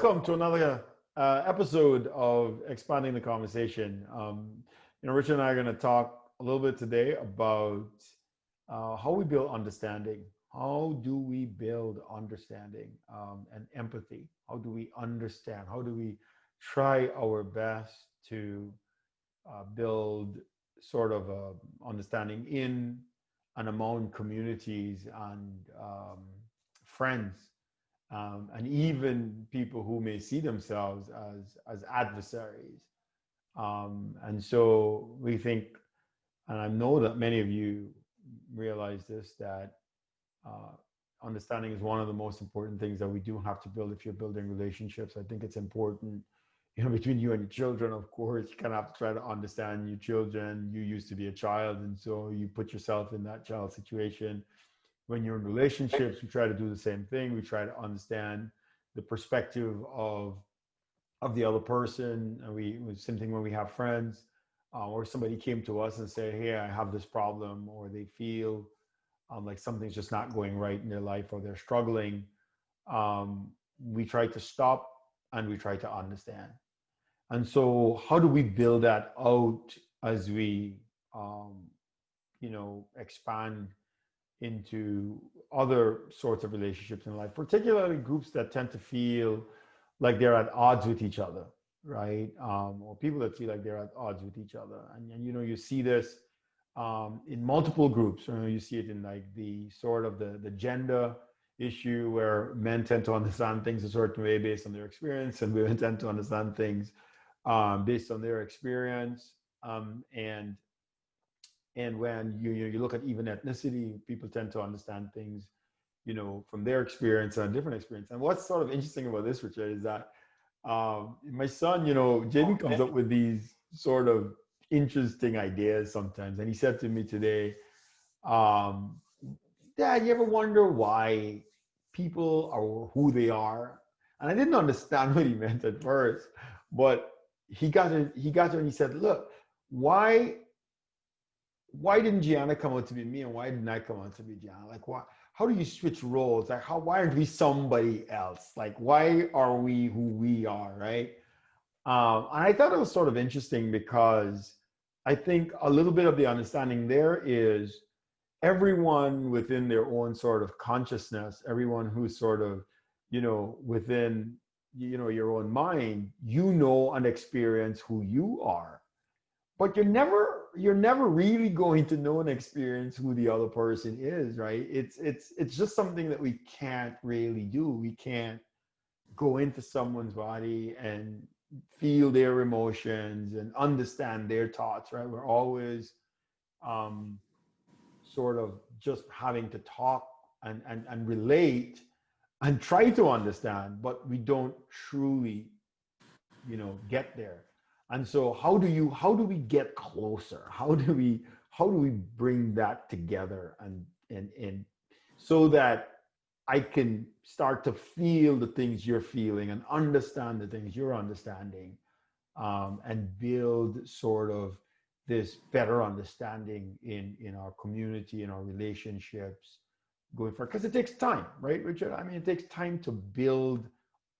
welcome to another episode of Expanding the Conversation. Richard and I are going to talk a little bit today about how we build understanding. How do we build understanding and empathy? How do we understand? How do we try our best to build sort of understanding in and among communities and friends, and even people who may see themselves as adversaries. And so we think, and I know that many of you realize this, that understanding is one of the most important things that we do have to build if you're building relationships. I think it's important, between you and your children, of course, you kind of have to try to understand your children. You used to be a child, and so you put yourself in that child situation. When you're in relationships, we try to do the same thing. We try to understand the perspective of the other person. And same thing when we have friends, or somebody came to us and say, "Hey, I have this problem," or they feel like something's just not going right in their life, or they're struggling. We try to stop and we try to understand. And so, how do we build that out as we, expand into other sorts of relationships in life, particularly groups that tend to feel like they're at odds with each other, right? Or people that feel like they're at odds with each other. And you see this in multiple groups. You see it in like the sort of the gender issue, where men tend to understand things a certain way based on their experience, and women tend to understand things based on their experience. And when you look at even ethnicity, people tend to understand things, from their experience and a different experience. And what's sort of interesting about this, Richard, is that my son, Jamie comes up with these sort of interesting ideas sometimes. And he said to me today, "Dad, you ever wonder why people are who they are?" And I didn't understand what he meant at first, but he got it. And he said, "Look, why didn't Gianna come out to be me, and why didn't I come out to be Gianna? Like, why? How do you switch roles? Like, why aren't we somebody else? Like, why are we who we are, right?" And I thought it was sort of interesting, because I think a little bit of the understanding there is everyone within their own sort of consciousness, everyone who's sort of, within, your own mind, and experience who you are. But you're never really going to know and experience who the other person is, right? It's just something that we can't really do. We can't go into someone's body and feel their emotions and understand their thoughts, right? We're always sort of just having to talk and relate and try to understand, but we don't truly, get there. And so how do we get closer? How do we bring that together, and so that I can start to feel the things you're feeling and understand the things you're understanding, and build sort of this better understanding in our community, in our relationships going forward. Because it takes time, right, Richard? I mean, it takes time to build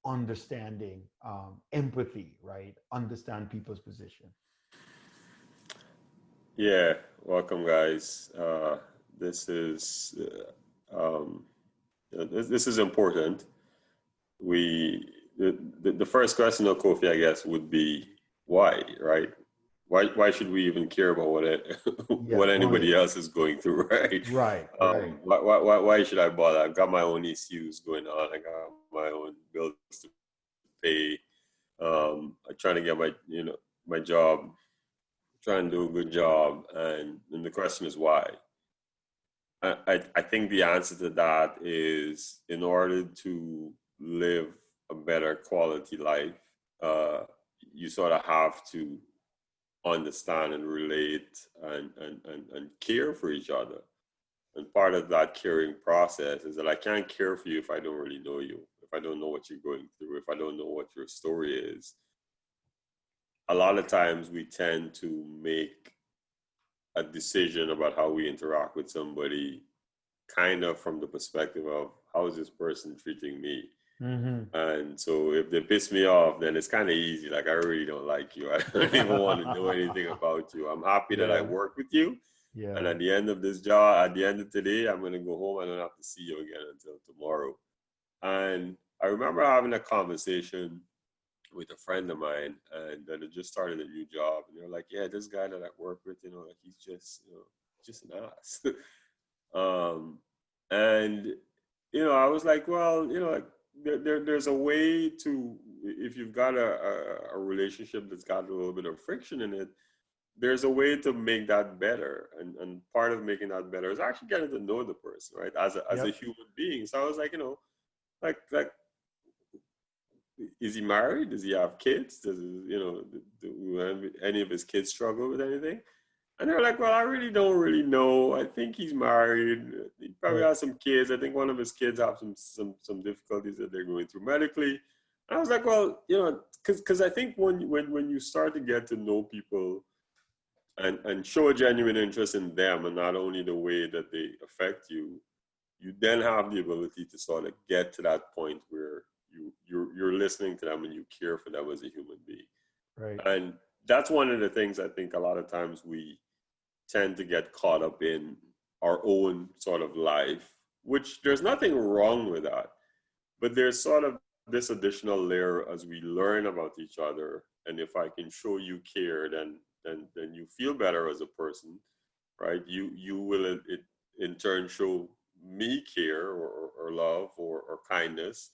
understanding, empathy, right? Understand people's position. Yeah, welcome, guys. This is this is important. The first question of Kofi, I guess, would be why, right? Why should we even care about what anybody else is going through, right? Right. Why should I bother? I've got my own issues going on. I got my own bills to pay. I'm trying to get my job, trying to do a good job, and the question is why. I think the answer to that is, in order to live a better quality life, you sort of have to understand and relate and care for each other. And part of that caring process is that I can't care for you if I don't really know you, if I don't know what you're going through, if I don't know what your story is. A lot of times we tend to make a decision about how we interact with somebody kind of from the perspective of, how is this person treating me? Mm-hmm. And so if they piss me off, then it's kind of easy. Like, I really don't like you. I don't even want to know anything about you. I'm happy that I Yeah. work with you. And Yeah. at the end of this job, at the end of today, I'm going to go home. I don't have to see you again until tomorrow. And I remember having a conversation with a friend of mine, and that had just started a new job. And they're like, yeah, this guy that I work with, like, he's just, just an ass. um, and, I was like, well, like, there's a way to, if you've got a relationship that's got a little bit of friction in it, there's a way to make that better. And part of making that better is actually getting to know the person, right? As a Yep. human being. So I was like, like, is he married? Does he have kids? Does do any of his kids struggle with anything? And they're like, well, I really don't really know. I think he's married. He probably Right. has some kids. I think one of his kids have some difficulties that they're going through medically. And I was like, well, because I think when you start to get to know people and show a genuine interest in them, and not only the way that they affect you, you then have the ability to sort of get to that point where you're listening to them and you care for them as a human being. Right. And that's one of the things I think a lot of times we tend to get caught up in our own sort of life, which there's nothing wrong with that. But there's sort of this additional layer as we learn about each other. And if I can show you care, then you feel better as a person, right? You will in turn show me care or love or kindness,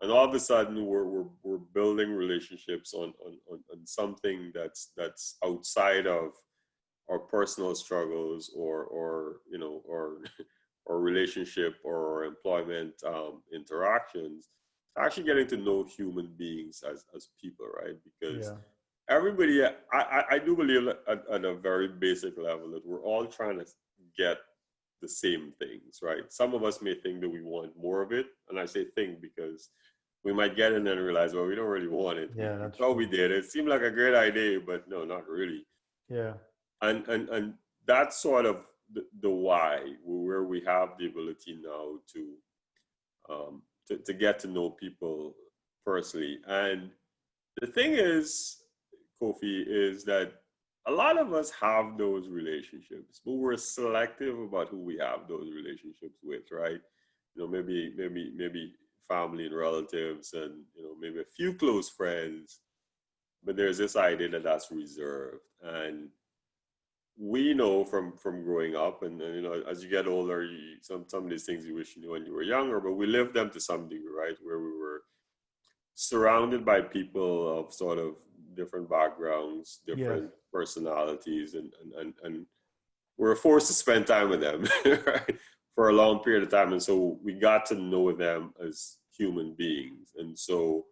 and all of a sudden we're building relationships on something that's outside of our personal struggles or or relationship or employment interactions, actually getting to know human beings as people, right? Because Yeah. everybody, I do believe at a very basic level that we're all trying to get the same things, right? Some of us may think that we want more of it. And I say think because we might get in and realize, well, we don't really want it. We, Yeah, we that's thought we true. did. It seemed like a great idea, but no, not really. Yeah. And that's sort of the why, where we have the ability now to get to know people personally. And the thing is, Kofi, is that a lot of us have those relationships, but we're selective about who we have those relationships with, right? Maybe family and relatives, and maybe a few close friends. But there's this idea that that's reserved, and we know from growing up, and as you get older, some of these things you wish you knew when you were younger, but we lived them to some degree, right? Where we were surrounded by people of sort of different backgrounds, Yes. different personalities, and we're forced to spend time with them, right, for a long period of time. And so we got to know them as human beings. And so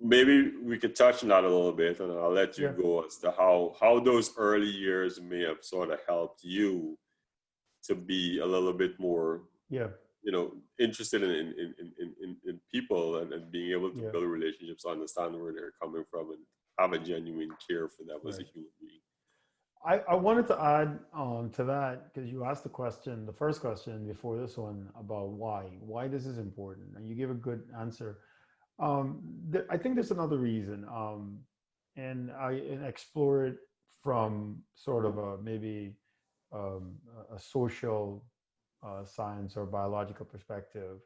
maybe we could touch on that a little bit, and I'll let you Yeah. go as to how those early years may have sort of helped you to be a little bit more Yeah. interested in people, and being able to Yeah. build relationships, understand where they're coming from, and have a genuine care for them as a Right. human being. I wanted to add to that because you asked the question, the first question before this one about why this is important, and you gave a good answer. I think there's another reason, and I explore it from sort of a maybe a social science or biological perspective.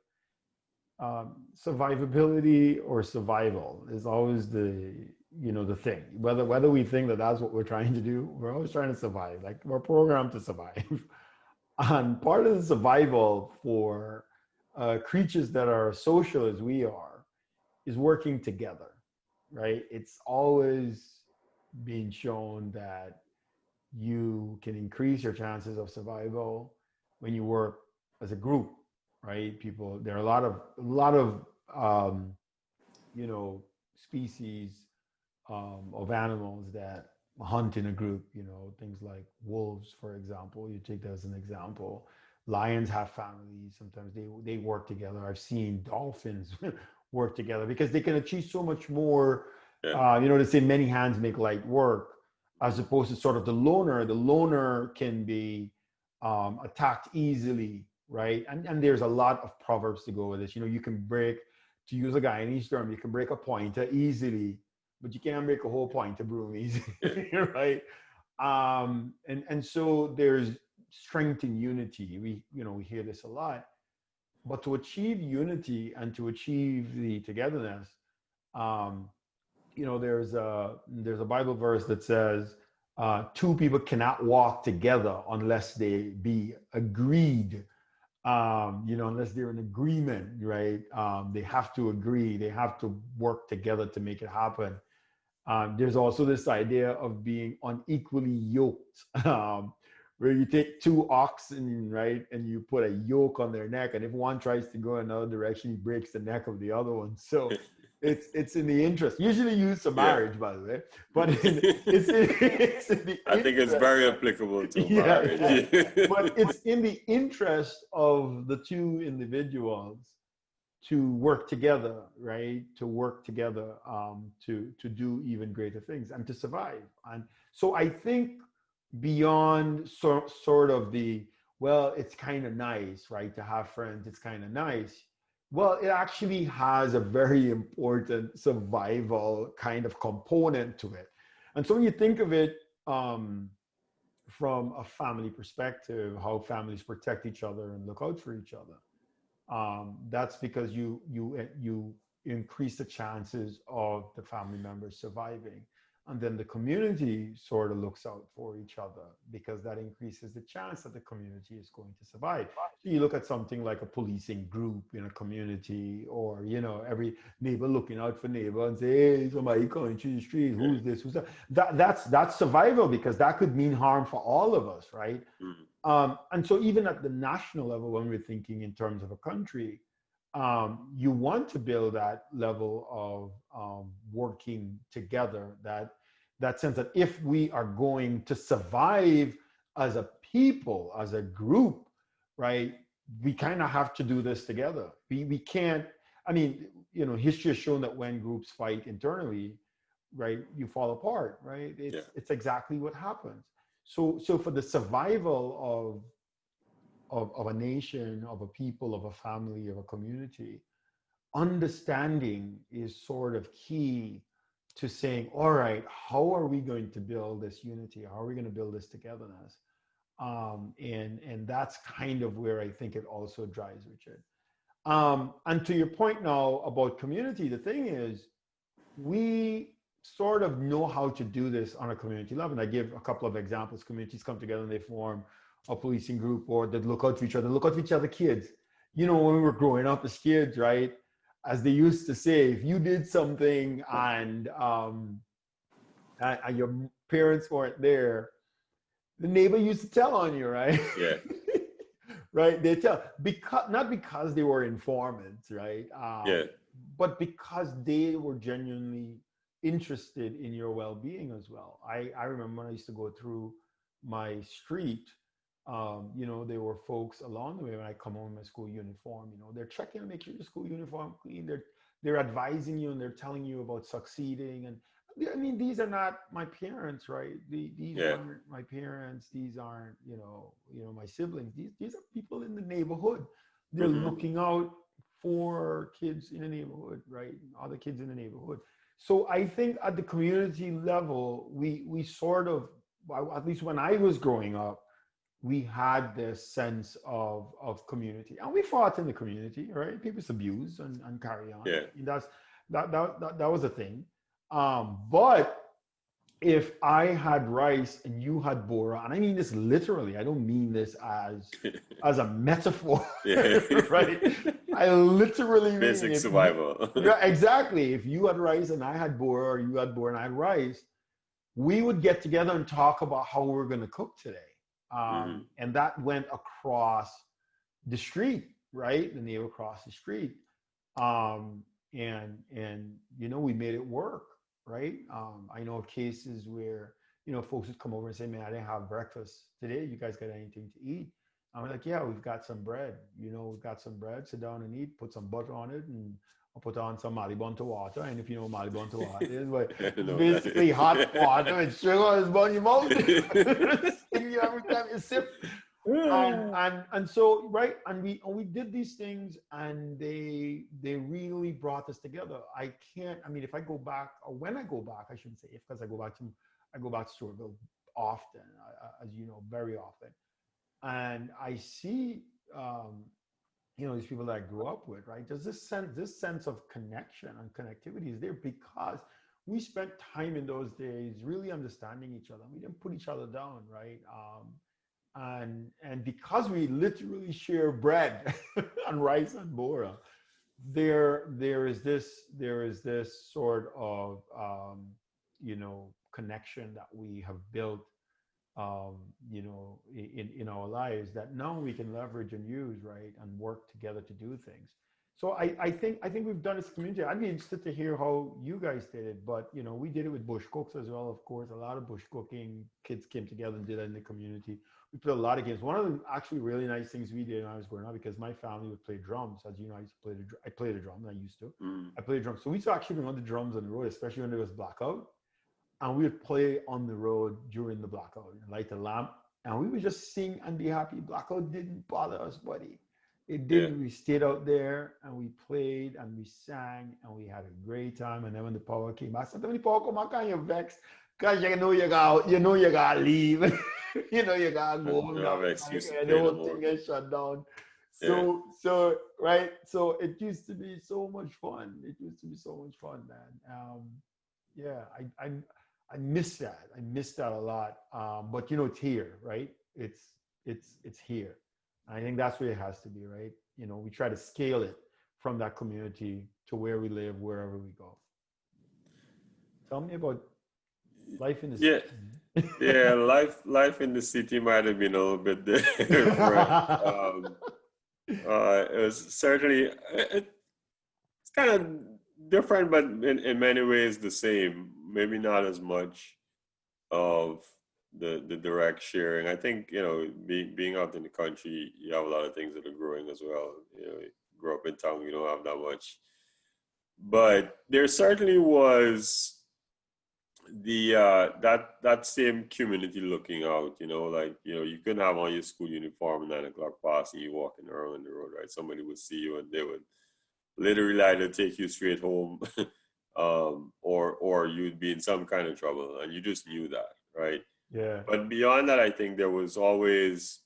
Survivability or survival is always the thing. Whether we think that that's what we're trying to do, we're always trying to survive. Like we're programmed to survive. And part of the survival for creatures that are social as we are is working together, right? It's always been shown that you can increase your chances of survival when you work as a group, right? People, there are a lot of um, species of animals that hunt in a group. Things like wolves, for example. You take that as an example. Lions have families. Sometimes they work together. I've seen dolphins work together because they can achieve so much more. Yeah. They say many hands make light work, as opposed to sort of the loner. The loner can be attacked easily right? And there's a lot of proverbs to go with this. You can break, to use a Guyanese term, you can break a pointer easily, but you can't break a whole pointer broom easily, right? And so there's strength in unity. We hear this a lot, but to achieve unity and to achieve the togetherness, um, there's a Bible verse that says two people cannot walk together unless they be agreed. Unless they're in agreement, right? They have to agree. They have to work together to make it happen. There's also this idea of being unequally yoked, where you take two oxen, right, and you put a yoke on their neck, and if one tries to go another direction, he breaks the neck of the other one. So it's in the interest. Usually used for Yeah. marriage, by the way, but it's in the I think it's interest. very applicable to Yeah, marriage. but it's in the interest of the two individuals to work together, right? To work together, to do even greater things and to survive. And so I think beyond sort of the, well, it's kind of nice, right? To have friends, it's kind of nice. Well, it actually has a very important survival kind of component to it. And so when you think of it, from a family perspective, how families protect each other and look out for each other. That's because you increase the chances of the family members surviving, and then the community sort of looks out for each other because that increases the chance that the community is going to survive. So you look at something like a policing group in a community, or every neighbor looking out for neighbor and say, hey, somebody coming through the street, who's this, who's that? That's survival, because that could mean harm for all of us, right? And so even at the national level, when we're thinking in terms of a country, you want to build that level of working together, that sense that if we are going to survive as a people, as a group, right, we kind of have to do this together. We can't, I mean, history has shown that when groups fight internally, right, you fall apart, right? It's exactly what happens. So for the survival of a nation, of a people, of a family, of a community, understanding is sort of key to saying, all right, how are we going to build this unity? How are we going to build this togetherness? And that's kind of where I think it also drives, Richard. And to your point now about community, the thing is, we sort of know how to do this on a community level. And I give a couple of examples. Communities come together and they form a policing group, or they look out for each other, kids. When we were growing up as kids, right? As they used to say, if you did something and your parents weren't there, the neighbor used to tell on you, right? Yeah. Right? They tell, not because they were informants, right? But because they were genuinely interested in your well-being as well. I remember when I used to go through my street, there were folks along the way when I come home in my school uniform, they're checking to make sure your school uniform clean. They're advising you and they're telling you about succeeding. And I mean, these are not my parents, right? These aren't my parents. These aren't, my siblings. These are people in the neighborhood. They're looking out for kids in the neighborhood, right? Other kids in the neighborhood. So I think at the community level, we sort of, at least when I was growing up, we had this sense of community, and we fought in the community, right? People abuse and carry on. Yeah. And that was a thing. But if I had rice and you had bora, and I mean this literally, I don't mean this as a metaphor, right? I literally mean basic survival. Yeah, exactly. If you had rice and I had bora, or you had bora and I had rice, we would get together and talk about how we're going to cook today. And that went across the street, right? The neighbor across the street. And we made it work, right? I know of cases where, folks would come over and say, man, I didn't have breakfast today. You guys got anything to eat? I'm like, yeah, we've got some bread. We've got some bread. Sit down and eat. Put some butter on it, and I'll put on some malibonto water. And if you know what malibonto water is, but basically hot water and sugar is burn your mouth. Sting you every time you sip. And so right, and we did these things, and they really brought us together. I can't. I mean, if I go back, or when I go back, I shouldn't say if, because I go back to Stewartville often, as you know, very often, and I see. These people that I grew up with, right? There's this sense of connection and connectivity is there because we spent time in those days really understanding each other. We didn't put each other down, right? And because we literally share bread and rice and bora, there is this sort of connection that we have built, in our lives, that now we can leverage and use, right, and work together to do things. So I think we've done it as a community. I'd be interested to hear how you guys did it, but we did it with bush cooks as well. Of course, a lot of bush cooking. Kids came together and did it in the community. We played a lot of games. One of the actually really nice things we did when I was growing up, because my family would play drums. As you know, I played a drum. I used to. Mm. I played drums. So we used to actually bring on the drums on the road, especially when there was blackout, and we would play on the road during the blackout, light the lamp, and we would just sing and be happy. Blackout didn't bother us, buddy. It Yeah. didn't. We stayed out there and we played and we sang and we had a great time. And then when the power came back, sometimes when the power come back, and you're vexed because you gotta leave. You gotta I go don't home have now. an excuse to And the play no whole more. thing is shut down. Yeah. So right. So it used to be so much fun. It used to be so much fun, man. Yeah, I miss that. I miss that a lot. But it's here, right? It's here. I think that's where it has to be, right? We try to scale it from that community to where we live, wherever we go. Tell me about life in the Yeah. city. Yeah. Life in the city might have been a little bit different. It was certainly it's kind of different, but in many ways the same. Maybe not as much of the direct sharing. I think being out in the country, you have a lot of things that are growing as well. You grow up in town, you don't have that much, but there certainly was the that same community looking out. Like you couldn't have on your school uniform 9 o'clock past and you walking around the road, right? Somebody would see you and they would literally either take you straight home, or you'd be in some kind of trouble, and you just knew that, right? Yeah. But beyond that, I think there was always,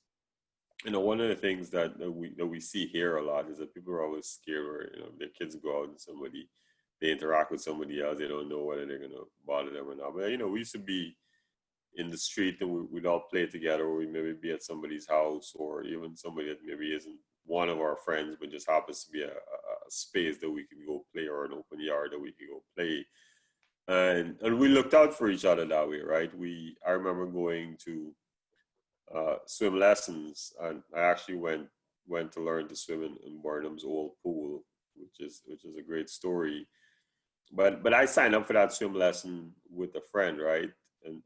one of the things that we see here a lot is that people are always scared, where their kids go out and they interact with somebody else, they don't know whether they're gonna bother them or not. But we used to be in the street and we'd all play together, or we maybe be at somebody's house, or even somebody that maybe isn't one of our friends, but just happens to be a space that we can go play, or an open yard that we can go play. And we looked out for each other that way, right? I remember going to swim lessons, and I actually went to learn to swim in Burnham's old pool, which is a great story. But I signed up for that swim lesson with a friend, right? And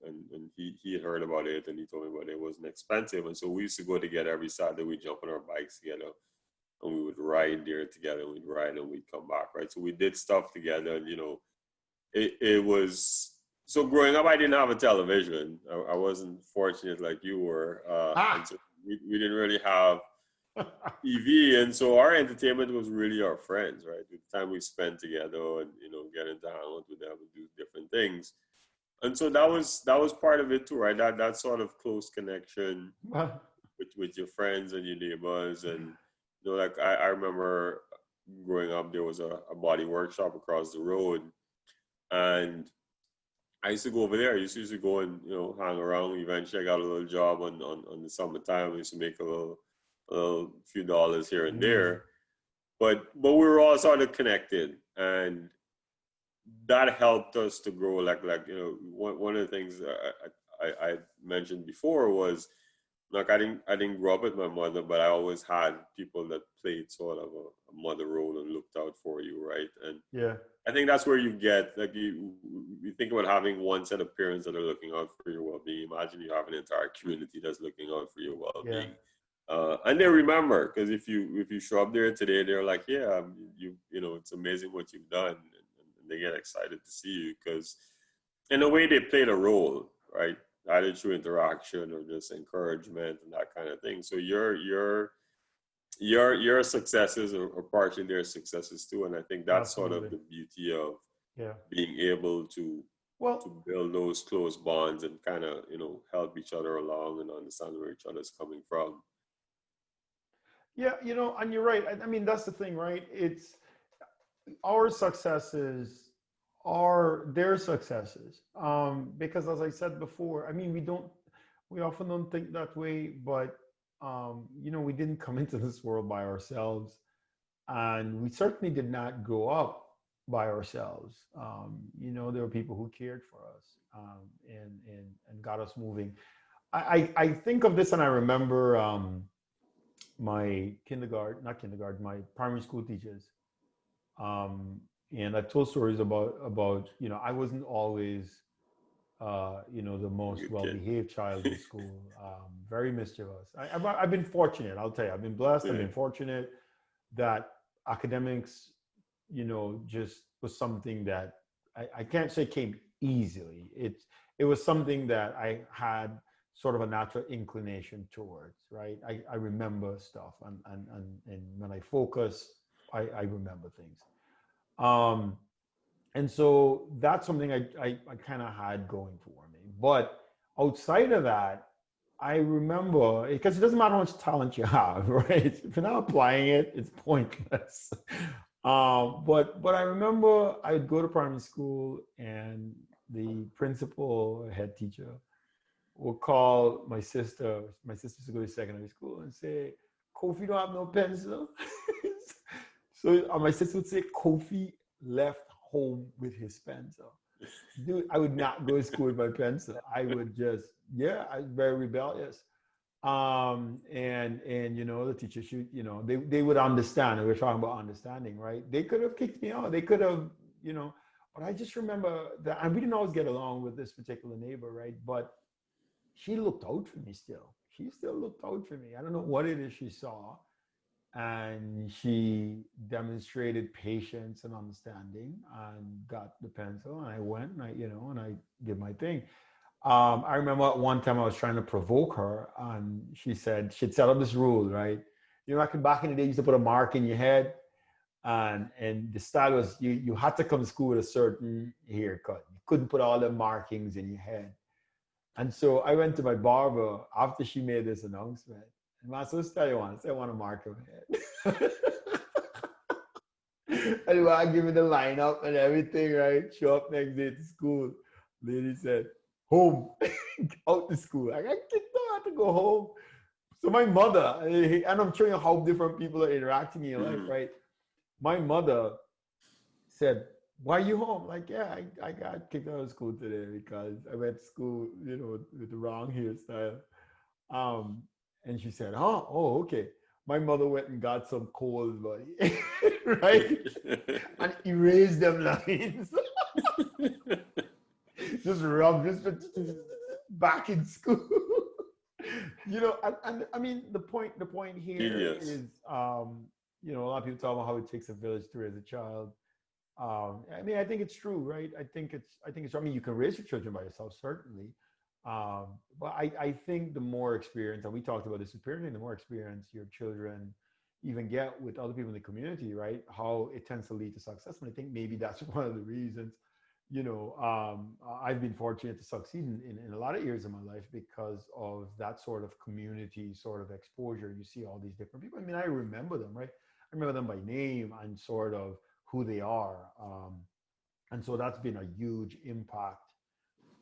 he had heard about it, and he told me about it. It wasn't expensive, and so we used to go together every Saturday. We'd jump on our bikes together, and we would ride there together. And we'd ride and we'd come back, right? So we did stuff together, and it was. So growing up, I didn't have a television. I wasn't fortunate like you were, and Ah. so we didn't really have TV, and so our entertainment was really our friends, right? The time we spent together, and getting to hang out with them and do different things. And so that was part of it too, right? That sort of close connection with your friends and your neighbors. And like I remember growing up, there was a body workshop across the road, and I used to go over there. I used to go and hang around. Eventually, I got a little job on the summertime. I used to make a little few dollars here and Mm. there, but we were all sort of connected, and that helped us to grow. Like one of the things I mentioned before was, like, I didn't grow up with my mother, but I always had people that played sort of a mother role and looked out for you, right? And Yeah. I think that's where you get, like, you think about having one set of parents that are looking out for your well-being. Imagine you have an entire community that's looking out for your Yeah. well-being. And they remember, because if you show up there today, they're like, yeah, it's amazing what you've done, and they get excited to see you, because in a way they played a role, right? either through interaction or just encouragement and that kind of thing. So your successes are partially their successes too, and I think that's sort of Absolutely. the beauty of Yeah. being able to Well, build those close bonds and kind of help each other along and understand where each other's coming from. yeah, and you're right. I mean, that's the thing, right? It's our successes are their successes. Because as I said before, I mean, we often don't think that way, but we didn't come into this world by ourselves, and we certainly did not grow up by ourselves. There were people who cared for us, and got us moving. I think of this, and I remember my not kindergarten, my primary school teachers. Um, and I've told stories about I wasn't always the most Good kid. well-behaved child in school, very mischievous. I've been fortunate, I'll tell you. I've been blessed. I've Yeah. been fortunate that academics, just was something that I can't say came easily. It was something that I had sort of a natural inclination towards, right? I remember stuff, and when I focus, I remember things. Um, and so that's something I kind of had going for me. But outside of that, I remember, because it doesn't matter how much talent you have, right? If you're not applying it, it's pointless. But I remember I would go to primary school, and the principal, head teacher, would call my sister. My sister used to go to secondary school and say, "Kofi don't have no pencil." So my sister would say, "Kofi left home with his pencil." Dude, I would not go to school with my pencil. I would just, yeah, I was very rebellious. And the teacher should, they would understand. We were talking about understanding, right? They could have kicked me out. They could have, but I just remember that, and we didn't always get along with this particular neighbor, right? But she looked out for me still. She still looked out for me. I don't know what it is she saw, and she demonstrated patience and understanding and got the pencil, and I went, and I did my thing. I remember at one time I was trying to provoke her, and she'd set up this rule, right? Back in the day, you used to put a mark in your head, and the style was you had to come to school with a certain haircut. You couldn't put all the markings in your head. And so I went to my barber after she made this announcement. And my sister, I want to mark my head. And you want to give me the lineup and everything, right? Show up next day to school. Lady said, "Home." Out to school. I got kicked out. I had to go home. So my mother, and I'm showing you how different people are interacting in your life, right? My mother said, "Why are you home?" Like, yeah, I got kicked out of school today because I went to school, with the wrong hairstyle. Um, and she said, "Huh? Oh, okay." My mother went and got some coals, buddy, right? And erased them lines. Just rub, just back in school. And I mean, the point here Genius. is, a lot of people talk about how it takes a village to raise a child. I mean, I think it's true, right? I think it's. I mean, you can raise your children by yourself, certainly. But I think the more experience, and we talked about this with parenting, the more experience your children even get with other people in the community, right? How it tends to lead to success. And I think maybe that's one of the reasons, I've been fortunate to succeed in a lot of areas of my life because of that sort of community sort of exposure. You see all these different people. I mean, I remember them, right? I remember them by name and sort of who they are. And so that's been a huge impact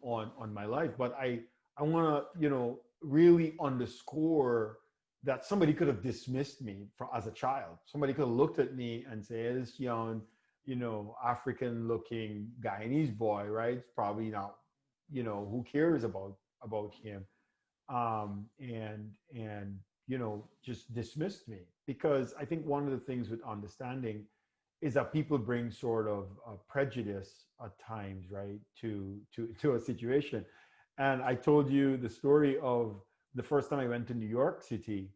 on my life. But I want to really underscore that somebody could have dismissed me as a child. Somebody could have looked at me and say, hey, this young, African looking Guyanese boy, right? It's probably not, who cares about him. And just dismissed me, because I think one of the things with understanding is that people bring sort of prejudice at times, right, to a situation. And I told you the story of the first time I went to New York City,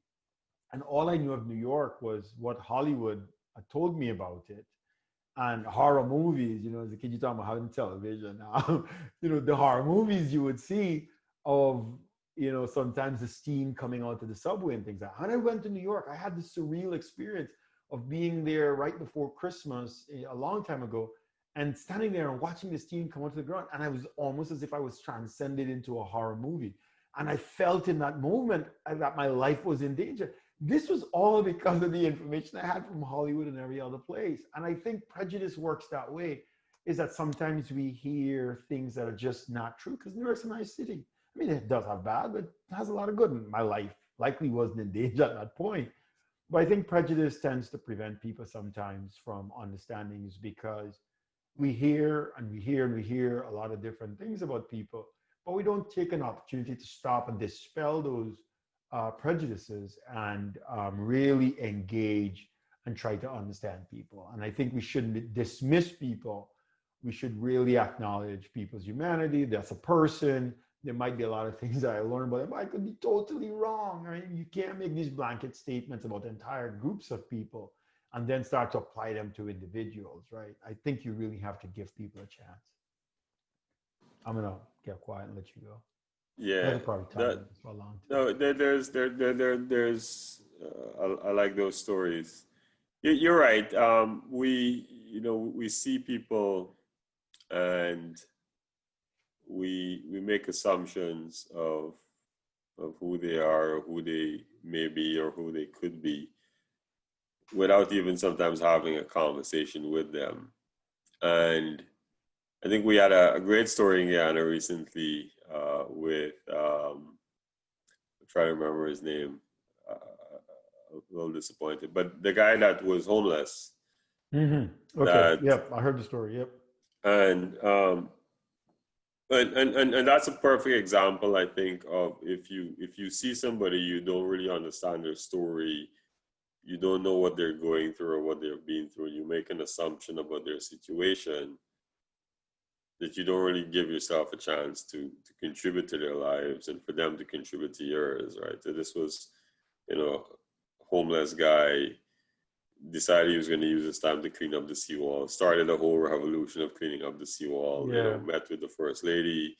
and all I knew of New York was what Hollywood had told me about it, and horror movies. As a kid, you talk about having television. The horror movies you would see, of, sometimes the steam coming onto the subway and things like that. And I went to New York. I had this surreal experience of being there right before Christmas a long time ago and standing there and watching the steam come onto the ground. And I was almost as if I was transcended into a horror movie. And I felt in that moment that my life was in danger. This was all because of the information I had from Hollywood and every other place. And I think prejudice works that way, is that sometimes we hear things that are just not true, because New York's a nice city. I mean, it does have bad, but it has a lot of good. And my life likely wasn't in danger at that point. But I think prejudice tends to prevent people sometimes from understandings, because we hear and we hear and we hear a lot of different things about people, but we don't take an opportunity to stop and dispel those prejudices and really engage and try to understand people. And I think we shouldn't dismiss people. We should really acknowledge people's humanity. That's a person. There might be a lot of things that I learned about them. I could be totally wrong. Right? You can't make these blanket statements about entire groups of people and then start to apply them to individuals, right? I think you really have to give people a chance. I'm gonna get quiet and let you go. I Yeah, could probably talk that about this for a long time. no, there's I like those stories. You're right. We see people and we make assumptions of who they are, or who they may be, or who they could be, without even sometimes having a conversation with them. And I think we had a great story in Guyana recently with I'm trying to remember his name. A little disappointed, but the guy that was homeless, Okay. that Yep. I heard the story. Yep. and and that's a perfect example, I think, of if you see somebody, you don't really understand their story, you don't know what they're going through or what they've been through, you make an assumption about their situation, that you don't really give yourself a chance to contribute to their lives and for them to contribute to yours, right? So this was, you know, homeless guy decided he was going to use his time to clean up the seawall, started a whole revolution of cleaning up the seawall, Yeah. met with the first lady,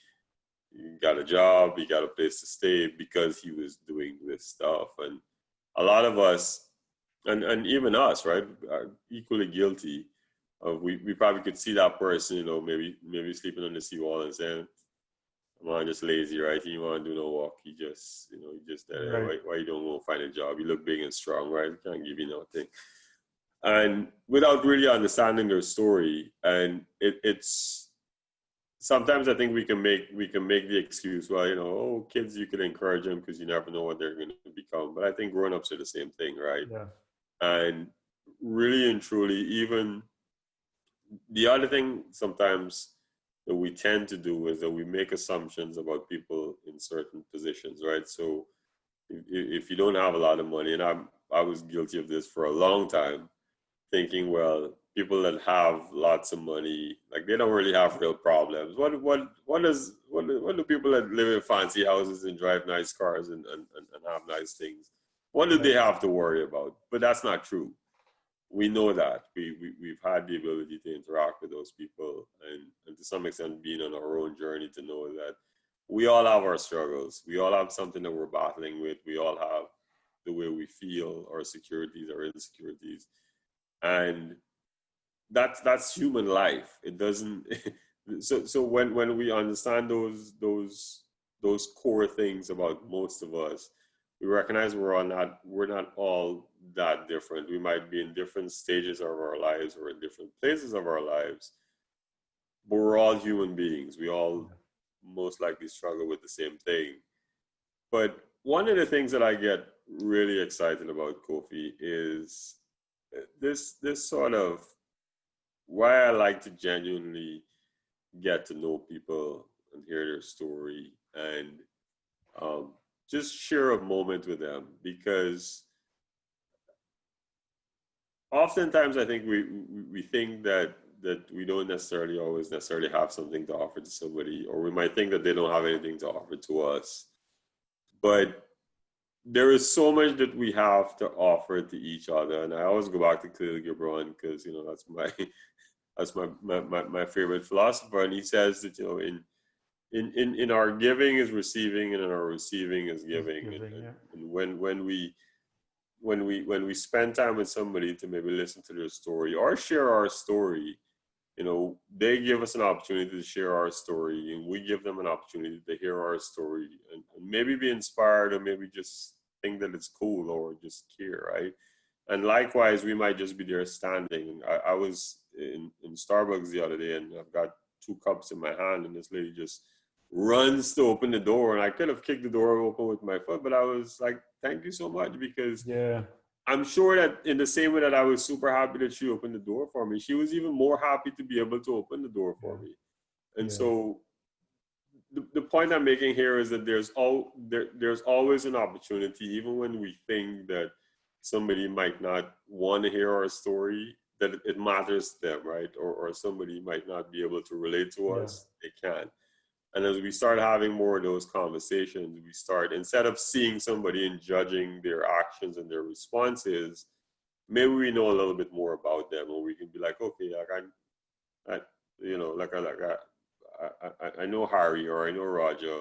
he got a job, he got a place to stay because he was doing this stuff. And a lot of us, and even us, right, are equally guilty of, we probably could see that person, maybe sleeping on the seawall and saying, "Man, just lazy, right? He want to do no work. He just there. Right. Why you don't go find a job? You look big and strong, right? Can't give you nothing." And without really understanding their story, and it's sometimes I think we can make the excuse, well, kids, you can encourage them because you never know what they're going to become. But I think grown-ups are the same thing, right? Yeah. And really and truly, even the other thing sometimes that we tend to do is that we make assumptions about people in certain positions, right? So if you don't have a lot of money, and I was guilty of this for a long time, thinking, well, people that have lots of money, like, they don't really have real problems. What do people that live in fancy houses and drive nice cars and have nice things, what do they Right. have to worry about? But that's not true. We know that we've had the ability to interact with those people, and to some extent being on our own journey, to know that we all have our struggles, we all have something that we're battling with, we all have the way we feel, our securities, our insecurities, and that's human life. It doesn't so when we understand those core things about most of us, we recognize we're not all that different. We might be in different stages of our lives or in different places of our lives, but we're all human beings. We all most likely struggle with the same thing. But one of the things that I get really excited about, Kofi, is this sort of why I like to genuinely get to know people and hear their story, and um, just share a moment with them, because oftentimes I think we think that we don't necessarily always necessarily have something to offer to somebody, or we might think that they don't have anything to offer to us. But there is so much that we have to offer to each other, and I always go back to Khalil Gibran, because that's my favorite philosopher, and he says that in our giving is receiving, and in our receiving is Just giving. giving, yeah. And when we spend time with somebody to maybe listen to their story or share our story, they give us an opportunity to share our story, and we give them an opportunity to hear our story, and maybe be inspired, or maybe just think that it's cool, or just care, right? And likewise, we might just be there standing. I was in Starbucks the other day, and I've got two cups in my hand, and this lady just runs to open the door, and I could have kicked the door open with my foot, but I was like, thank you so much, because Yeah. I'm sure that in the same way that I was super happy that she opened the door for me, she was even more happy to be able to open the door for Yeah. me. And Yeah. so the point I'm making here is that there's always an opportunity, even when we think that somebody might not want to hear our story, that it matters to them, right? Or somebody might not be able to relate to Yeah. us, they can. And as we start having more of those conversations, we start, instead of seeing somebody and judging their actions and their responses, maybe we know a little bit more about them, or we can be like, okay, like I I know Harry, or I know Roger.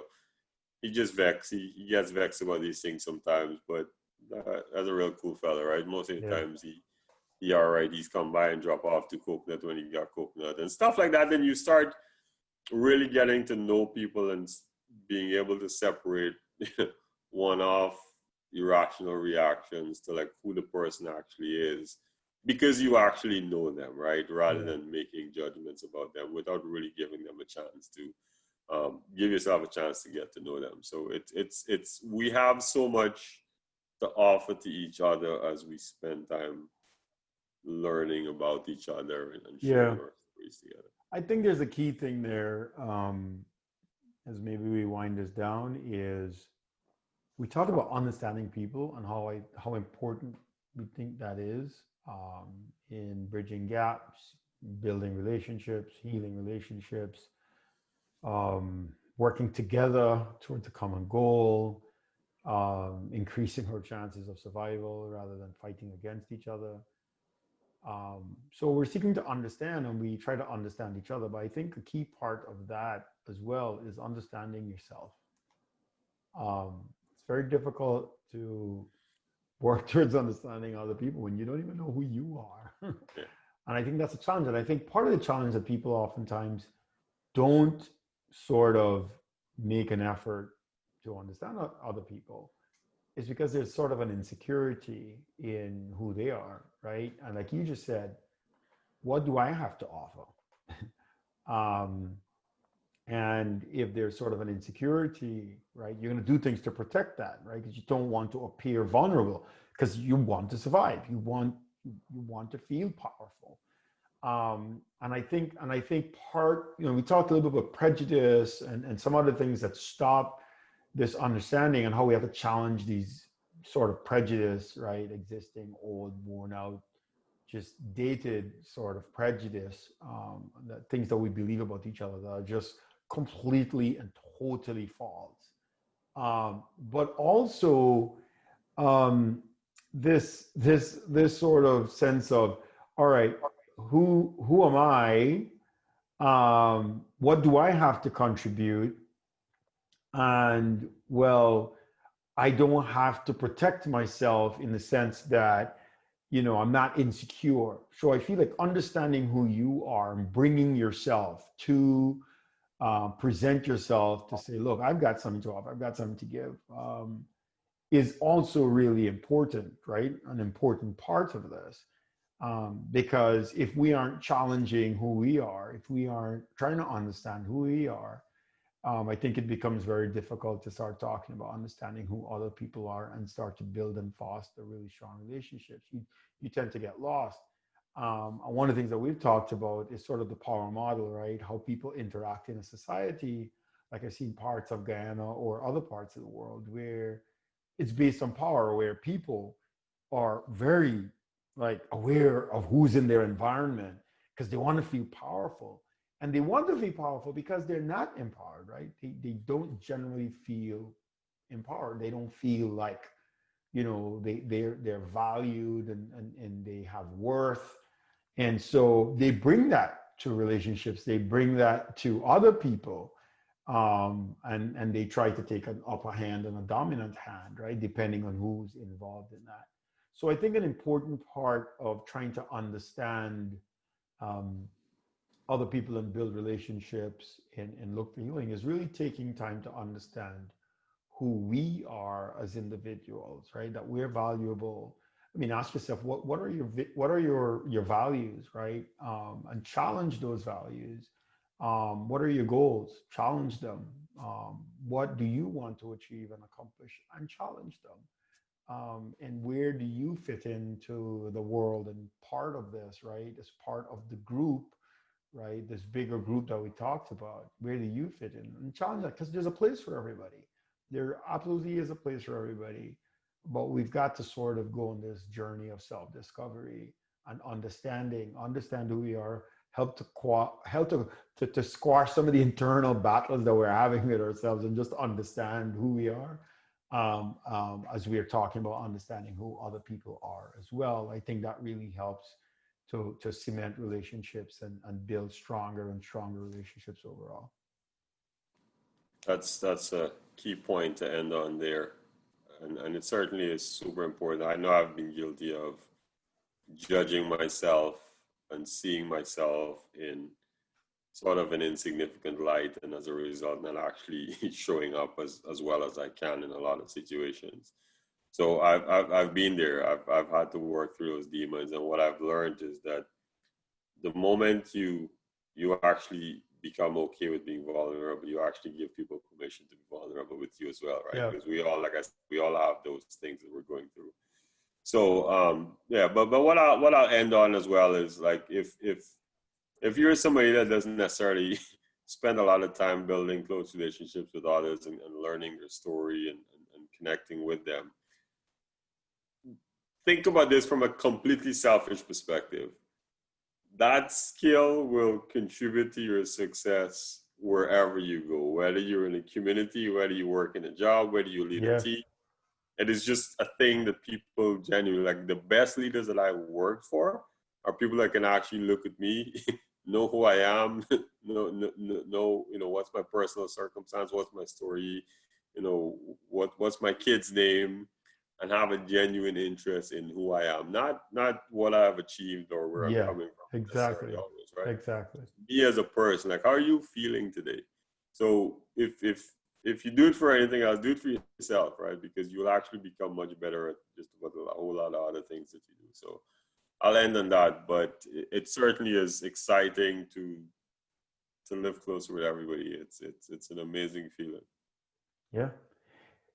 He just vexed. He gets vexed about these things sometimes, but that's a real cool fella, right? Most of the Yeah. times he all right. He's come by and drop off to coconut when he got coconut and stuff like that. Then you start really getting to know people and being able to separate one-off irrational reactions to like who the person actually is, because you actually know them, right? Rather Yeah. than making judgments about them without really giving them a chance to give yourself a chance to get to know them. So it's we have so much to offer to each other as we spend time learning about each other and sharing Yeah. our stories together. I think there's a key thing there, as maybe we wind this down, is we talked about understanding people and how important we think that is, in bridging gaps, building relationships, healing relationships, working together towards a common goal, increasing our chances of survival rather than fighting against each other. So we're seeking to understand, and we try to understand each other. But I think a key part of that as well is understanding yourself. It's very difficult to work towards understanding other people when you don't even know who you are. Yeah. And I think that's a challenge. And I think part of the challenge that people oftentimes don't sort of make an effort to understand other people is because there's sort of an insecurity in who they are, right? And like you just said, what do I have to offer? um, and if there's sort of an insecurity, right, you're going to do things to protect that, right? Because you don't want to appear vulnerable, because you want to survive. You want to feel powerful. And I think part, we talked a little bit about prejudice and some other things that stop this understanding, and how we have to challenge these sort of prejudice, right? Existing, old, worn out, just dated sort of prejudice, that things that we believe about each other that are just completely and totally false. But also, um, this sort of sense of, all right, who am I? What do I have to contribute? And well, I don't have to protect myself in the sense that, I'm not insecure. So I feel like understanding who you are and bringing yourself to present yourself to say, look, I've got something to offer, I've got something to give, is also really important, right? An important part of this. Because if we aren't challenging who we are, if we aren't trying to understand who we are, I think it becomes very difficult to start talking about understanding who other people are and start to build and foster really strong relationships. You tend to get lost. And one of the things that we've talked about is sort of the power model, right? How people interact in a society, like I've seen parts of Guyana or other parts of the world where it's based on power, where people are very like aware of who's in their environment because they want to feel powerful, and they want to feel powerful because they're not empowered, right? They don't generally feel empowered. They don't feel like, they're valued, and they have worth. And so they bring that to relationships, they bring that to other people. and they try to take an upper hand and a dominant hand, right, depending on who's involved in that. So I think an important part of trying to understand um, other people and build relationships and look for healing is really taking time to understand who we are as individuals, right? That we're valuable. I mean, ask yourself what are your values, right? And challenge those values. What are your goals? Challenge them. What do you want to achieve and accomplish? And challenge them. And where do you fit into the world and part of this, right? As part of the group, right? This bigger group that we talked about. Where do you fit in? And challenge that because there's a place for everybody. There absolutely is a place for everybody. But we've got to sort of go on this journey of self-discovery and understand who we are, help to squash some of the internal battles that we're having with ourselves and just understand who we are. As we are talking about understanding who other people are as well, I think that really helps to cement relationships and build stronger and stronger relationships overall. That's a key point to end on there, and it certainly is super important. I know I've been guilty of judging myself and seeing myself in sort of an insignificant light, and as a result, not actually showing up as well as I can in a lot of situations. So I've been there. I've had to work through those demons, and what I've learned is that the moment you actually become okay with being vulnerable, you actually give people permission to be vulnerable with you as well, right? Yeah. Because we all, like I said, we all have those things that we're going through. So yeah, but what I'll end on as well is like if you're somebody that doesn't necessarily spend a lot of time building close relationships with others and learning their story and connecting with them, think about this from a completely selfish perspective. That skill will contribute to your success wherever you go, whether you're in a community, whether you work in a job, whether you lead a Yeah. team. It is just a thing that people genuinely like. The best leaders that I work for are people that can actually look at me, know who I am, know what's my personal circumstance, what's my story, what's my kid's name, and have a genuine interest in who I am, not what I've achieved or where I'm Yeah. coming from necessarily Exactly. always, right? Exactly. Me as a person, like how are you feeling today? So if you do it for anything else, do it for yourself, right? Because you'll actually become much better at just about a whole lot of other things that you do. So I'll end on that, but it certainly is exciting to live closer with everybody. It's an amazing feeling. Yeah.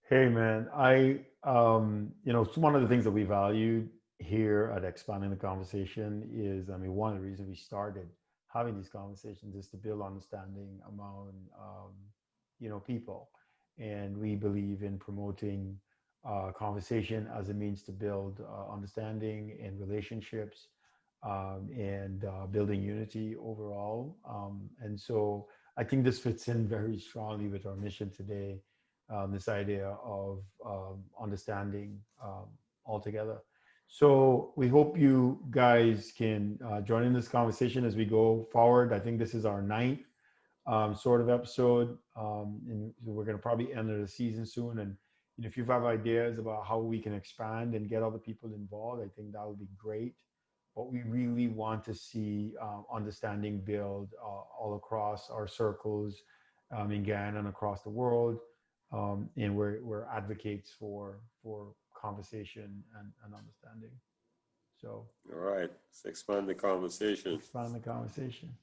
Hey man, it's one of the things that we value here at Expanding the Conversation is, I mean, one of the reasons we started having these conversations is to build understanding among, people. And we believe in promoting conversation as a means to build understanding and relationships and building unity overall. And so I think this fits in very strongly with our mission today, this idea of understanding altogether. So we hope you guys can join in this conversation as we go forward. I think this is our ninth sort of episode, and we're going to probably end the season soon. And if you have ideas about how we can expand and get other people involved, I think that would be great. But we really want to see understanding build all across our circles in Ghana and across the world. And we're advocates for conversation and understanding. So All right, let's expand the conversation. expand the conversation.